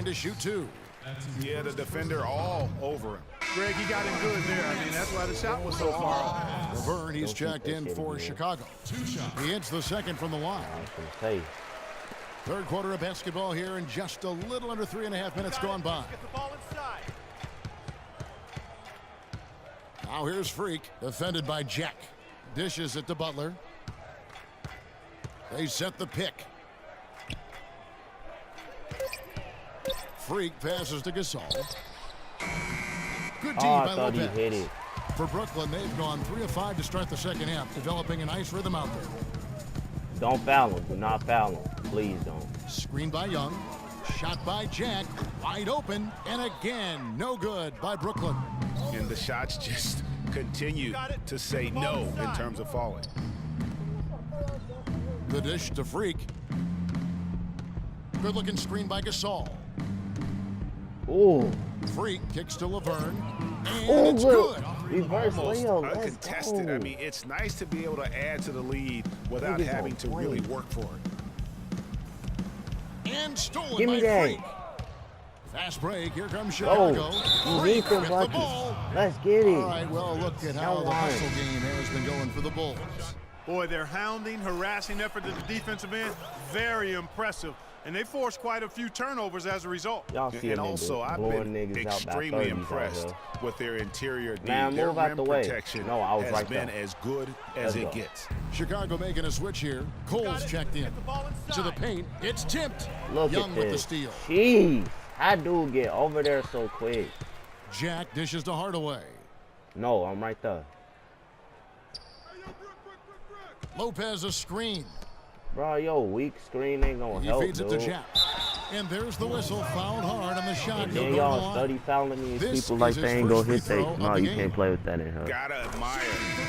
line to shoot two. Yeah, the defender all over him. Greg, he got him good there. I mean, that's why the shot was so far off. Laverne, he's checked in for Chicago. He hits the second from the line. Third quarter of basketball here, and just a little under 3.5 minutes gone by. Now here's Freak, defended by Jack. Dishes it to Butler. They set the pick. Freak passes to Gasol. Good D by Lopez. He hit it. For Brooklyn, they've gone 3 of 5 to start the second half, developing a nice rhythm out there. Don't foul him. Do not foul him. Please don't. Screen by Young. Shot by Jack. Wide open. And again, no good by Brooklyn. And the shots just continue to say no in terms of falling. The dish to Freak. Good-looking screen by Gasol. Ooh. Freak kicks to Laverne. And Oh, it's good. Reverse Almost layup. uncontested. I mean, it's nice to be able to add to the lead without having to really work for it. And stolen Give me by that. Freak. Fast break. Here comes Chicago. You Freak need them with the buckets. ball. Let's get it. All right, well, look at how the hustle game has been going for the Bulls. Boy, their hounding, harassing effort at the defensive end, very impressive. And they forced quite a few turnovers as a result. Y'all see And also, I've been extremely impressed with their interior D. Man, their move out rim the way. protection No, I was has right been there. as good as it gets. Chicago making a switch here. Cole's checked in. To the paint. It's tipped. Look Young at with the this. steal. Jeez. How do get over there so quick? Jack dishes to Hardaway. No, I'm right there. Lopez a screen. Bro, yo, weak screen ain't gonna He help, feeds it dude. to Jack. And there's the whistle. Fouled hard on the shot. And He'll then go to the y'all line. study fouling these This people like is they his ain't gonna first hit free they. throw of No, the you game. can't play with that in here. Gotta admire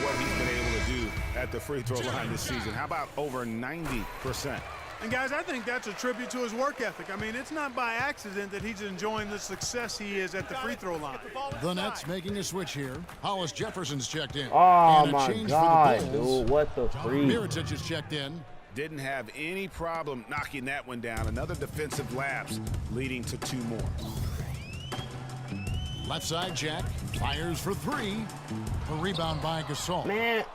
what he's been able to do at the free throw line this season. How about over 90%? And guys, I think that's a tribute to his work ethic. I mean, it's not by accident that he's enjoying the success he is at the free throw line. The Nets making a switch here. Hollis Jefferson's checked in. Oh And a my change God, for the Bulls. dude! What the freak? Mirotic is checked in. Didn't have any problem knocking that one down. Another defensive lapse leading to 2 more. Left side, Jack fires for 3. A rebound by Gasol. Man,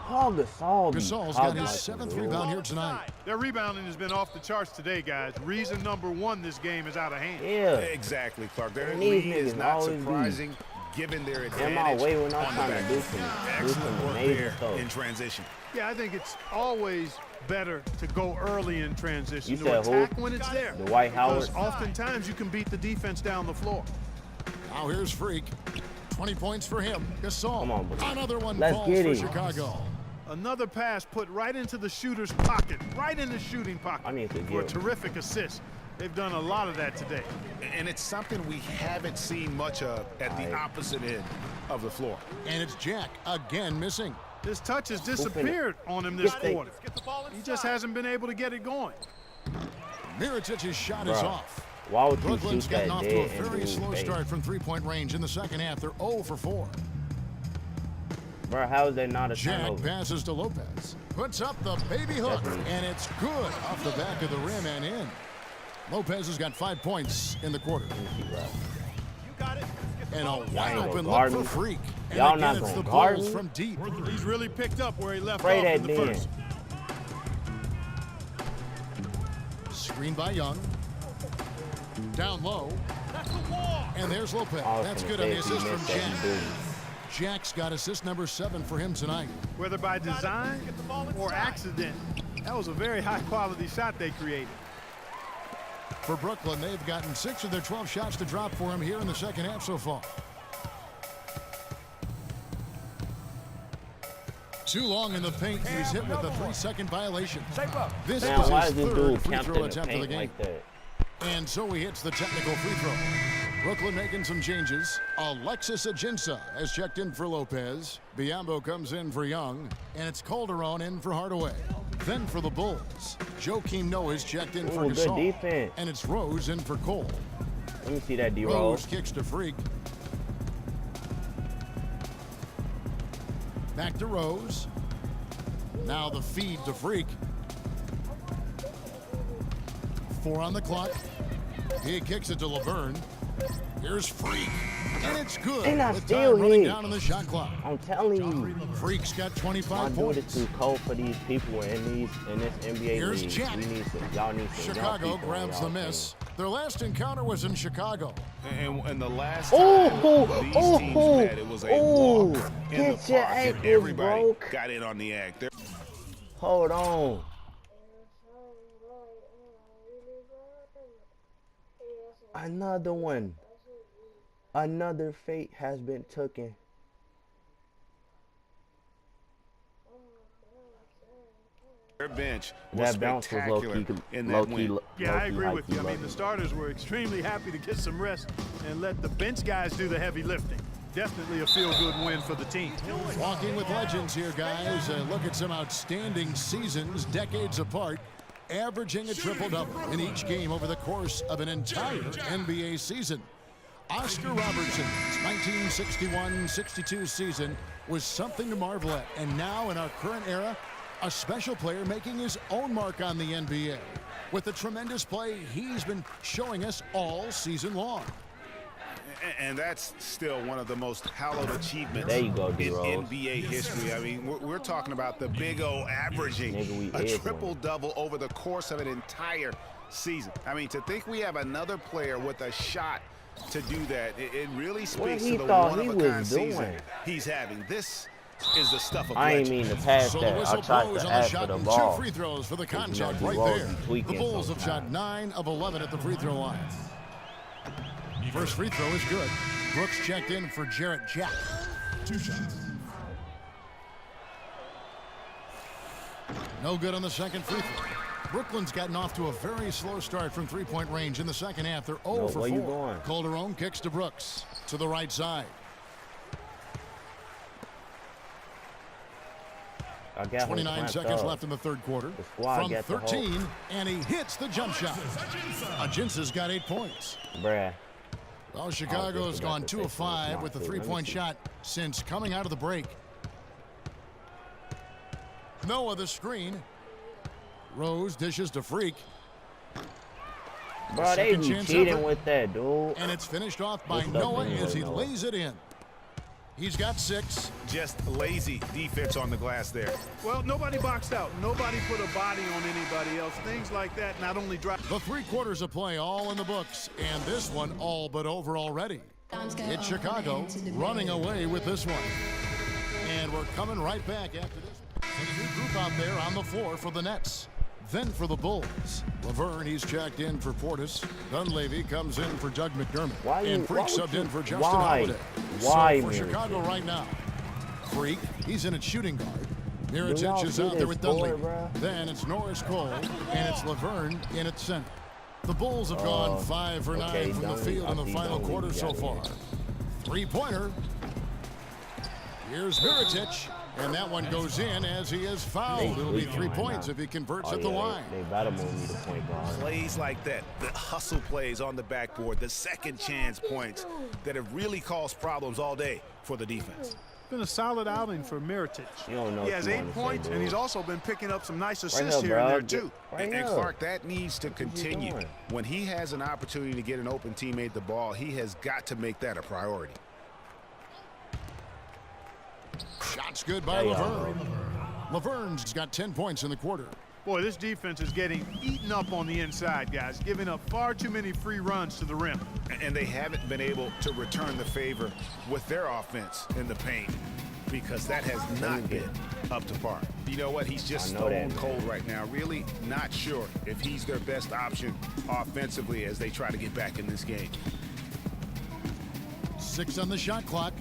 Paul Gasol. Gasol's got his 7th rebound here tonight. Their rebounding has been off the charts today, guys. Reason number 1, this game is out of hand. Yeah. Exactly, Clark. Their And these lead is niggas not always surprising given their In advantage. my way when I'm on the trying to back. do some Excellent work amazing there stuff. in transition. Yeah, I think it's always better to go early in transition. You to said who? attack when it's there. Dwight Howard? Because oftentimes you can beat the defense down the floor. Now here's Freak. 20 points for him. Gasol. Come on, bro. Another one Let's falls get for it. Chicago. Another pass put right into the shooter's pocket, right in the shooting pocket I need to for a get- terrific assist. They've done a lot of that today. And it's something we haven't seen much of at the opposite end of the floor. And it's Jack again missing. His touch has disappeared on him this Get the- quarter. He just hasn't been able to get it going. Mirotic's shot is Bruh. off. Why would you Brooklyn's shoot gotten that off to a dead and very dude slow face? start from three-point range in the second half. They're 0 for 4. Bro, how is that not a Jack turnover? passes to Lopez. Puts up the baby hook, and it's good off the back of the rim and in. Lopez has got 5 points in the quarter. And a wide open look guard for me. Freak. And Y'all again, not it's gonna the guard Bulls me? from deep. He's really picked up where he left Spray off that in the then. first. Screen by Young. Down low. And there's Lopez. I was That's gonna good on say the if he assist from missed that, Jack. he did. Jack's got assist number 7 for him tonight. Whether by design or accident, that was a very high-quality shot they created. For Brooklyn, they've gotten 6 of their 12 shots to drop for him here in the second half so far. Too long in the paint. He's hit with a 3-second violation. This Man, is why his is this third dude free camped throw in the attempt of the paint game. like that? And so he hits the technical free throw. Brooklyn making some changes. Alexis Ajinça has checked in for Lopez. Biyombo comes in for Young. And it's Calderon in for Hardaway. Then for the Bulls, Joakim Noah's checked in for Ooh, good Gasol. defense. And it's Rose in for Cole. Let me see that D-roll. Rose kicks to Freak. Back to Rose. Now the feed to Freak. 4 on the clock. He kicks it to Laverne. Here's Freak, and it's good. And I With still time running hit. down on the shot clock. I'm telling you. Freak's got 25 My dude points. is too cold for these people in this NBA Here's league. Jack. Y'all need some young Chicago people grabs on the y'all miss. Their last encounter was in Chicago. And the last Oh, time oh, these oh, teams oh, met, it was a oh, walk in get the your park, and ankles everybody broke. got in on the act. team. Hold on. Another one. Another fate has been taken. Their bench was That bounce was low spectacular key. in Low that key. win. Yeah, I agree with you. I mean, the starters were extremely happy to get some rest and let the bench guys do the heavy lifting. Definitely a feel-good win for the team. Walking with legends here, guys. Look at some outstanding seasons, decades apart, averaging a triple-double in each game over the course of an entire NBA season. Oscar Robertson's 1961-62 season was something to marvel at, and now in our current era, a special player making his own mark on the NBA with the tremendous play he's been showing us all season long. And that's still one of the most hallowed achievements There you go, in D-Rose. NBA history. I mean, we're talking about the Big O averaging Nigga, we a is triple-double over the course of an entire season. I mean, to think we have another player with a shot to do that, it really speaks he to the thought he one-of-a-kind was season doing? he's having. This is the stuff of I ain't legend. mean to pass So the that. I whistle tried blows to on the ask for shot the and ball. 2 free throws for the You know, contact D-Rose right be there. tweaking The Bulls have shot sometimes. 9 of 11 at the free throw line. First free throw is good. Brooks checked in for Jarrett Jack. 2 shots. No good on the second free throw. Brooklyn's gotten off to a very slow start from three-point range in the second half. They're 0 No, for where you 4. going? Calderon kicks to Brooks to the right side. I got him 29 clamped seconds up. left in the third quarter. The squad From got the 13, and he hits the jump shot. Ajinsa's got 8 points. Bruh. Well, Chicago has gone 2 of 5 with the three-point shot since coming out of the break. Noah the screen. Rose dishes to Freak, Bro, they Second be chance cheating effort. with that, dude. and it's finished off by Good stuff Noah anyway, as he Noah. lays it in. He's got 6. Just lazy defense on the glass there. Well, nobody boxed out. Nobody put a body on anybody else. Things like that not only drive. The 3 quarters of play all in the books, and this one all but over already. It's Chicago running away with this one. And we're coming right back after this. A new group out there on the floor for the Nets. Then for the Bulls, Laverne, he's checked in for Portis. Dunleavy comes in for Doug McDermott. Why you- and Freak why would subbed you- in for Justin why? Holiday. Why, So for Mirotic? Chicago right now, Freak, he's in at shooting guard. Mirotic y'all is see out there this with boy, Dunleavy. bruh? Then it's Norris Cole, and it's Laverne in at center. The Bulls have gone 5 for 9 okay, from the Dunleavy. field in I the see final Dunleavy quarter so got far. it. Three-pointer. Here's Mirotic, and that one goes in as he is fouled. It'll be 3 points if he converts at the line. They better move me to point guard. Plays like that, the hustle plays on the backboard, the second chance points that have really caused problems all day for the defense. Been a solid outing for Mirotic. You don't know He what has you 8 wanna say, points, and dude. he's also been picking up some nice Right assists here, here and bro. there, too. Right And here. Clark, that needs to What you continue. doing? When he has an opportunity to get an open teammate the ball, he has got to make that a priority. Shots good by There you Laverne. Laverne's got 10 points in the quarter. Boy, this defense is getting eaten up on the inside, guys, giving up far too many free runs to the rim. And they haven't been able to return the favor with their offense in the paint because that has not been up to par. You know what? He's just I know that, stone man. cold right now. Really not sure if he's their best option offensively as they try to get back in this game. 6 on the shot clock.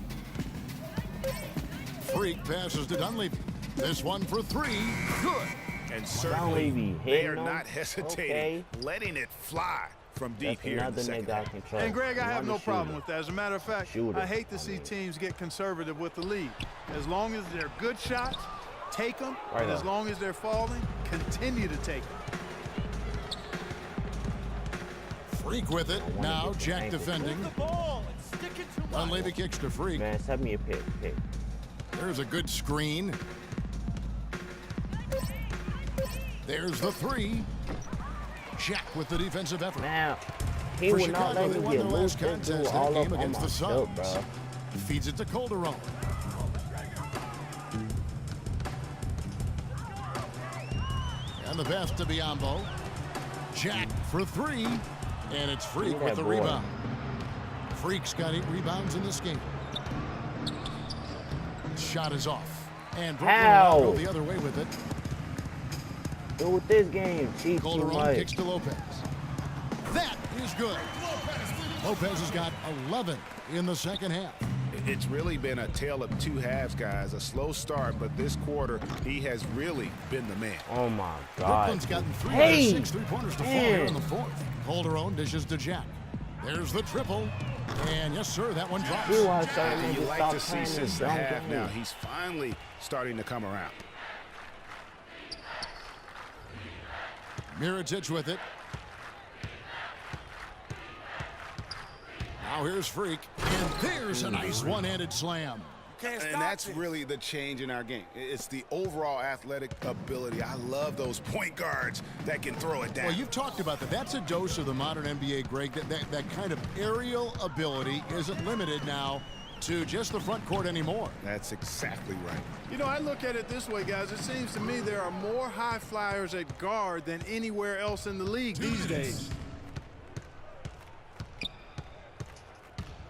Freak passes to Dunleavy. This one for 3. Good. And certainly Dunleavy they hitting are them. not hesitating, Okay. letting it fly from deep That's here in another the second nigga I half. can trust. And, Greg, I have Another no problem shooter. with that. As a matter of fact, Shooter. I hate to see teams get conservative with the lead. As long as they're good shots, take them. Right and as on. long as they're falling, continue to take them. Freak with it. wanna Now get the Jack ankle. defending. Dunleavy kicks to Freak. Man, send me a pick. There's a good screen. There's the 3. Jack with the defensive effort. Now, He For would not Chicago, let they me won get their loose last and do contest all that up game on against my the stuff, Suns. bro. Feeds it to Calderon. And the pass to Biyombo. Jack for three. And it's Freak Look with at the that boy. rebound. Freak's got 8 rebounds in this game. Shot is off. And Brooklyn How? will go the other way with it. Do with this game, cheat too Calderon much. kicks to Lopez. That is good. Lopez has got 11 in the second half. It's really been a tale of two halves, guys. A slow start, but this quarter, he has really been the man. Oh my God. Brooklyn's gotten 3 Hey, out of 6 three-pointers to fall here man. in the fourth. Calderon dishes to Jack. There's the triple. And yes, sir, that one drops. You are starting And to you like stop to see playing since this the dumb half game. now, he's finally starting to come around. Mirotic with it. Now here's Freak. And there's a nice one-handed slam. And that's really the change in our game. It's the overall athletic ability. I love those point guards that can throw it down. Well, you've talked about that. That's a dose of the modern NBA, Greg. That kind of aerial ability isn't limited now to just the front court anymore. That's exactly right. You know, I look at it this way, guys. It seems to me there are more high flyers at guard than anywhere else in the league these days.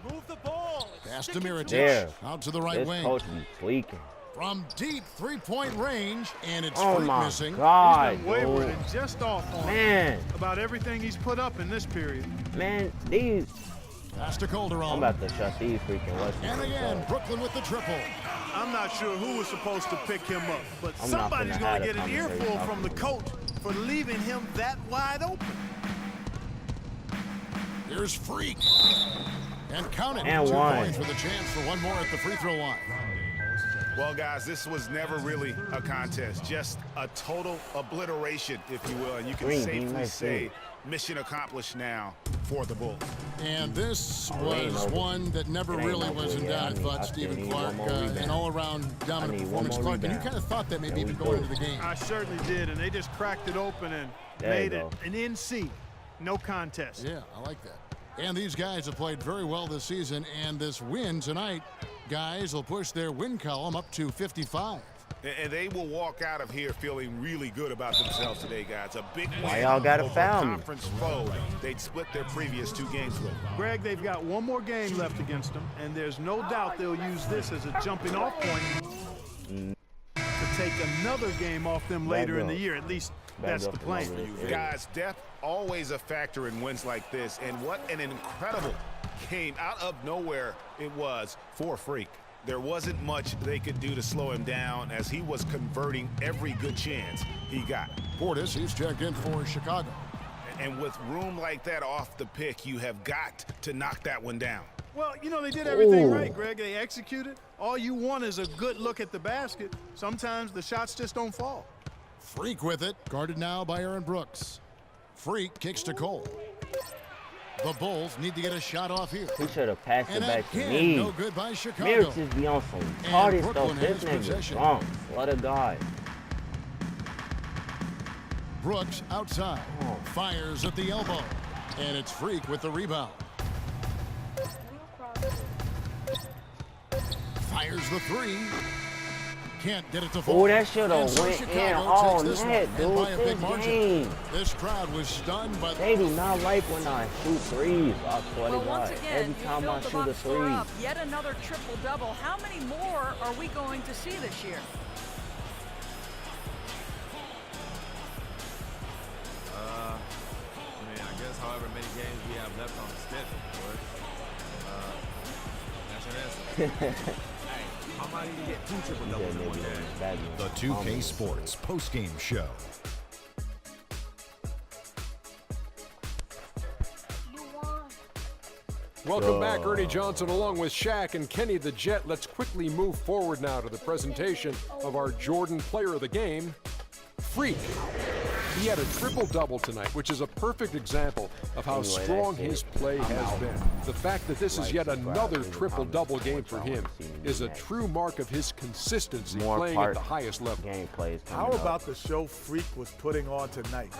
Move the ball. Pass to Mirotic. There. Out to the right This wing. coach is tweaking. From deep three-point range. And it's Oh Freak my missing. God, He's been wayward dude. and just off on Man, about everything he's put up in this period. man, these. Pass to Calderon. I'm about to shut these freaking Western And again, Brooklyn with the triple. I'm not sure who was supposed to pick him up, but I'm not somebody's finna going have to a get an conversation earful about from the this. coach for leaving him that wide open. Here's Freak. And count it. And 2 one. points with a chance for one more at the free throw line. Well, guys, this was never really a contest, just a total obliteration, if you will. And you can Green, safely nice say green. mission accomplished now for the Bulls. And this ain't was no- one that never it ain't really no was in good. doubt. I I need- thought I Stephen still need Clark, one more rebound. an all-around dominant I need one performance, more Clark. And you rebound. kind of thought that maybe There even we going go. into the game. I certainly did, and they just cracked it open and There you made it go. an NC. No contest. Yeah, I like that. And these guys have played very well this season, and this win tonight, guys, will push their win column up to 55. And they will walk out of here feeling really good about themselves today, guys. A big win Why y'all gotta over foul a me? conference foe they'd split their previous 2 games with. Greg, they've got one more game left against them, and there's no doubt they'll use this as a jumping-off point to take another game off them later in the year. At least that's the plan. Guys, depth always a factor in wins like this, and what an incredible game out of nowhere it was for Freak. There wasn't much they could do to slow him down as he was converting every good chance he got. Portis, he's checked in for Chicago. And with room like that off the pick, you have got to knock that one down. Well, you know, they did everything Ooh. right, Greg. They executed. All you want is a good look at the basket. Sometimes the shots just don't fall. Freak with it, guarded now by Aaron Brooks. Freak kicks to Cole. The Bulls need to get a shot off here. He should have passed it And back to again, me. no good by Chicago. Mirror just be on some retarded stuff. Brooklyn This has nigga possession. drunk. What a guy. Brooks outside, fires at the elbow, and it's Freak with the rebound. Fires the three. Can't get it to fall. Oh, that should And have so went in Chicago all takes this net, one, and by a dude. big This margin. game. This crowd was stunned by They do not like when I shoot threes. I swear Well, to once God. again, Every you time I filled the shoot a box score three. up. Yet another triple-double. How many more are we going to see this year? I mean, I guess however many games we have left on the schedule, boys. That's your answer. Hey, how might even get 2 triple doubles in one game? The 2K Sports postgame show. Welcome back, Ernie Johnson, along with Shaq and Kenny the Jet. Let's quickly move forward now to the presentation of our Jordan Player of the Game, Freak. He had a triple-double tonight, which is a perfect example of how Anyway, strong that's it. his play I'm has out. been. The fact that this is yet another triple-double game for him is a true mark of his consistency More playing at part the highest level. Gameplay is How coming up. about the show Freak was putting on tonight?